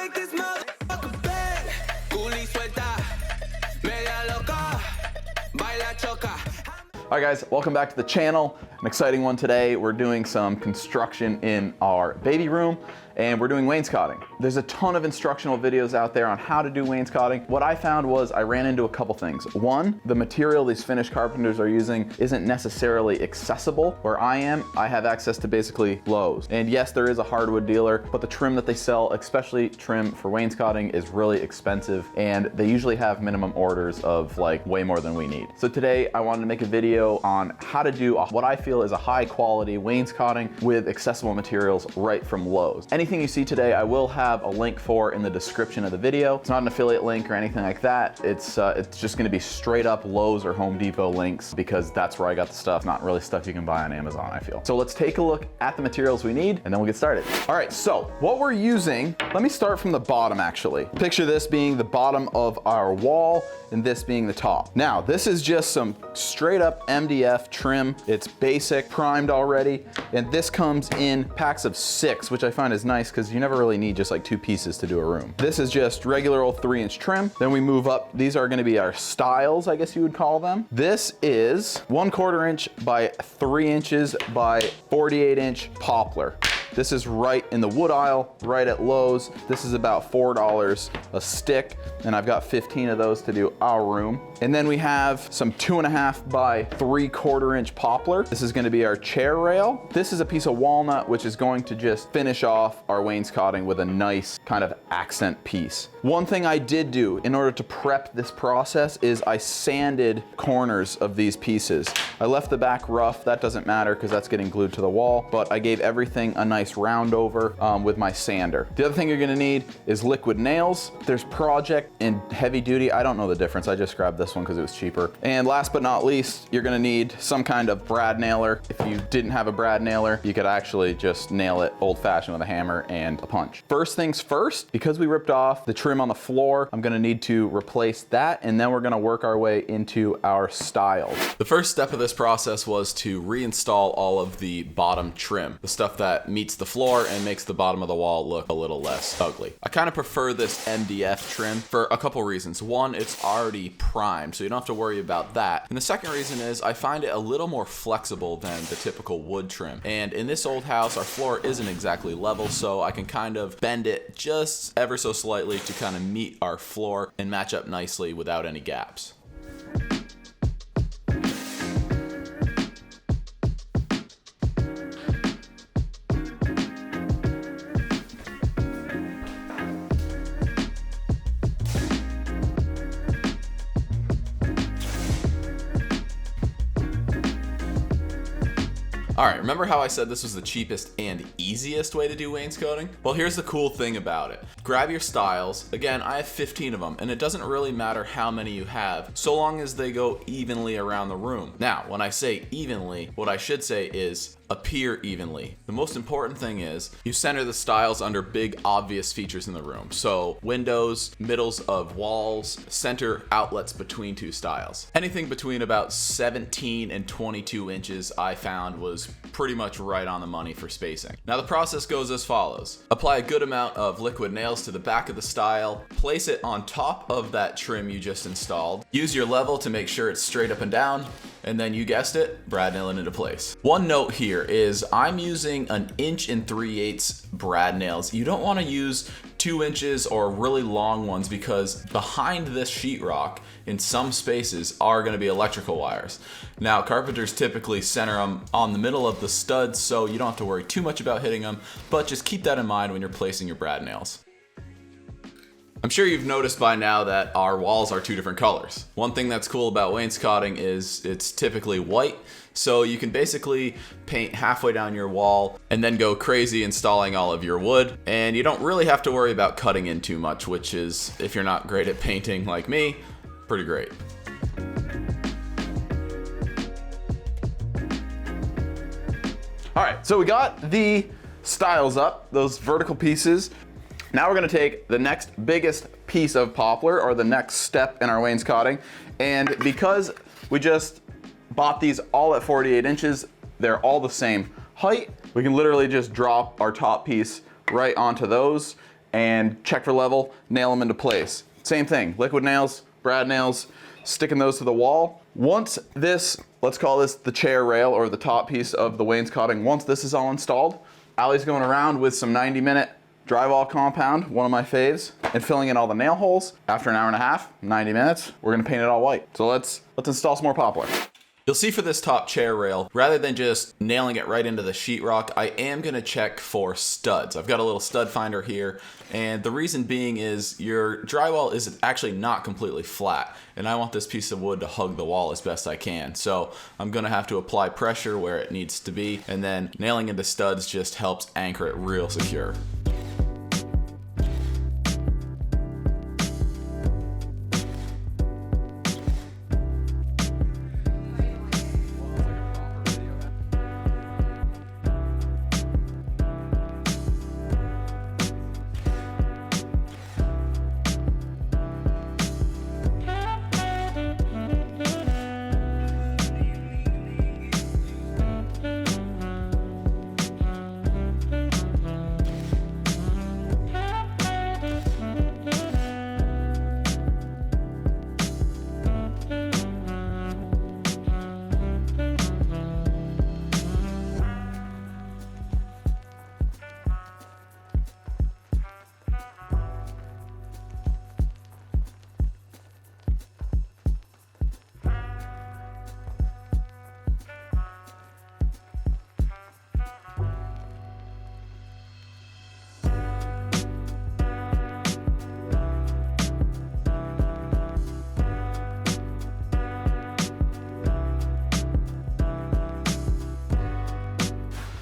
make this motherfucker bad. Culi suelta, media loca, baila choca. All right guys, welcome back to the channel. An exciting one today. We're doing some construction in our baby room and we're doing wainscoting. There's a ton of instructional videos out there on how to do wainscoting. What I found was I ran into a couple things. One, the material these Finnish carpenters are using isn't necessarily accessible. Where I am, I have access to basically Lowe's. And yes, there is a hardwood dealer, but the trim that they sell, especially trim for wainscoting, is really expensive and they usually have minimum orders of like way more than we need. So today I wanted to make a video on how to do what I feel is a high quality wainscoting with accessible materials right from Lowe's. Anything you see today, I will have a link for in the description of the video. It's not an affiliate link or anything like that. It's just gonna be straight up Lowe's or Home Depot links because that's where I got the stuff, not really stuff you can buy on Amazon, I feel. So let's take a look at the materials we need and then we'll get started. All right, so what we're using, let me start from the bottom actually. Picture this being the bottom of our wall and this being the top. Now, this is just some straight up MDF trim. It's basic, primed already, and this comes in packs of 6, which I find is nice because you never really need just like 2 pieces to do a room. This is just regular old 3-inch trim. Then we move up. These are gonna be our stiles, I guess you would call them. This is 1/4 inch by 3 inches by 48-inch poplar. This is right in the wood aisle, right at Lowe's. This is about $4 a stick, and I've got 15 of those to do our room. And then we have some 2.5 by 3/4 inch poplar. This is gonna be our chair rail. This is a piece of walnut, which is going to just finish off our wainscoting with a nice kind of accent piece. One thing I did do in order to prep this process is I sanded corners of these pieces. I left the back rough, that doesn't matter because that's getting glued to the wall, but I gave everything a nice round over with my sander. The other thing you're gonna need is liquid nails. There's Project and Heavy Duty. I don't know the difference. I just grabbed this one because it was cheaper. And last but not least, you're gonna need some kind of brad nailer. If you didn't have a brad nailer, you could actually just nail it old fashioned with a hammer and a punch. First things first, because we ripped off the trim on the floor, I'm gonna need to replace that, and then we're gonna work our way into our stiles. The first step of this process was to reinstall all of the bottom trim, the stuff that meets the floor and makes the bottom of the wall look a little less ugly. I kind of prefer this MDF trim for a couple reasons. One, it's already primed, so you don't have to worry about that. And the second reason is I find it a little more flexible than the typical wood trim. And in this old house, our floor isn't exactly level, so I can kind of bend it just ever so slightly to kind of meet our floor and match up nicely without any gaps. All right, remember how I said this was the cheapest and easiest way to do wainscoting? Well, here's the cool thing about it. Grab your stiles. Again, I have 15 of them, and it doesn't really matter how many you have, so long as they go evenly around the room. Now, when I say evenly, what I should say is appear evenly. The most important thing is you center the stiles under big obvious features in the room. So windows, middles of walls, center outlets between 2 stiles. Anything between about 17 and 22 inches I found was pretty much right on the money for spacing. Now the process goes as follows. Apply a good amount of liquid nails to the back of the stile, place it on top of that trim you just installed, use your level to make sure it's straight up and down, and then you guessed it, brad nail it into place. One note here is I'm using an 1 3/8 brad nails. You don't want to use 2 inches or really long ones because behind this sheetrock in some spaces are going to be electrical wires. Now carpenters typically center them on the middle of the studs, so you don't have to worry too much about hitting them, but just keep that in mind when you're placing your brad nails. I'm sure you've noticed by now that our walls are 2 different colors. One thing that's cool about wainscoting is it's typically white, so you can basically paint halfway down your wall and then go crazy installing all of your wood, and you don't really have to worry about cutting in too much, which is, if you're not great at painting like me, pretty great. All right, so we got the stiles up, those vertical pieces. Now we're gonna take the next biggest piece of poplar, or the next step in our wainscoting, and because we just bought these all at 48 inches, they're all the same height, we can literally just drop our top piece right onto those, and check for level, nail them into place. Same thing, liquid nails, brad nails, sticking those to the wall. Once this, let's call this the chair rail or the top piece of the wainscoting, once this is all installed, Allie's going around with some 90-minute drywall compound, one of my faves, and filling in all the nail holes. After an hour and a half, 90 minutes, we're gonna paint it all white. So let's install some more poplar. You'll see for this top chair rail, rather than just nailing it right into the sheetrock, I am gonna check for studs. I've got a little stud finder here, and the reason being is your drywall is actually not completely flat, and I want this piece of wood to hug the wall as best I can. So I'm gonna have to apply pressure where it needs to be, and then nailing into studs just helps anchor it real secure.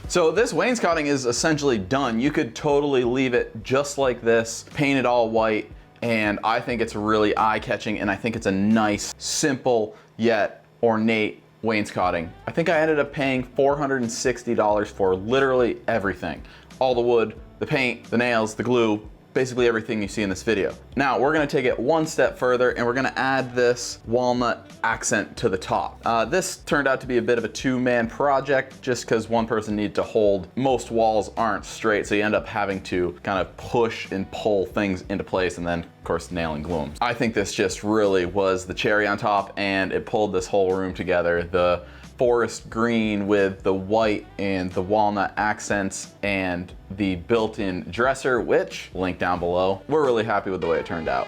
So this wainscoting is essentially done. You could totally leave it just like this, paint it all white, and I think it's really eye-catching, and I think it's a nice, simple, yet ornate wainscoting. I think I ended up paying $460 for literally everything. All the wood, the paint, the nails, the glue, basically everything you see in this video. Now we're gonna take it one step further and we're gonna add this walnut accent to the top. This turned out to be a bit of a two-man project just because one person needed to hold. Most walls aren't straight, so you end up having to kind of push and pull things into place and then of course nail and glue them. I think this just really was the cherry on top and it pulled this whole room together. The forest green with the white and the walnut accents and the built-in dresser, which link down below. We're really happy with the way it turned out.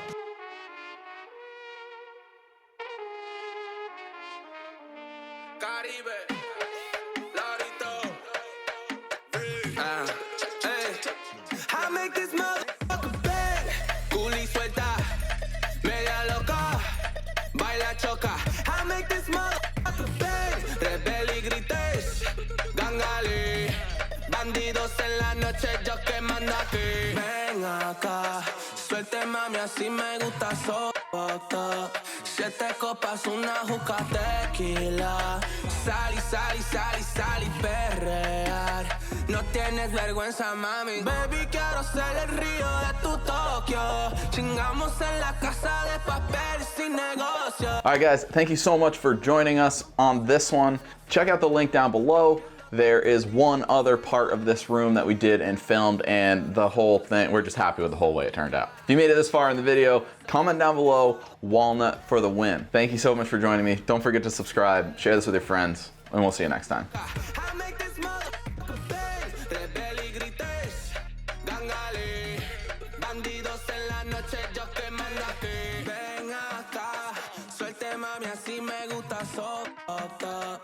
I make this motherfucker bad. Coolie suelta, media loca, baila choca. I make this motherfucker bad. Rebelde y grites, gangale. Bandidos en la noche, yo que mando aquí. Ven acá, suelte mami, así me gusta soportar. 7 copas, una juca tequila. Sal y sal y sal y sal y perrear. No tienes vergüenza, mami. Baby, quiero ser el río de tu Tokio. Chingamos en la casa de papel sin negocio. All right, guys, thank you so much for joining us on this one. Check out the link down below. There is one other part of this room that we did and filmed, and the whole thing, we're just happy with the whole way it turned out. If you made it this far in the video, comment down below, walnut for the win. Thank you so much for joining me. Don't forget to subscribe, share this with your friends, and we'll see you next time. Mami, así me gusta soportar.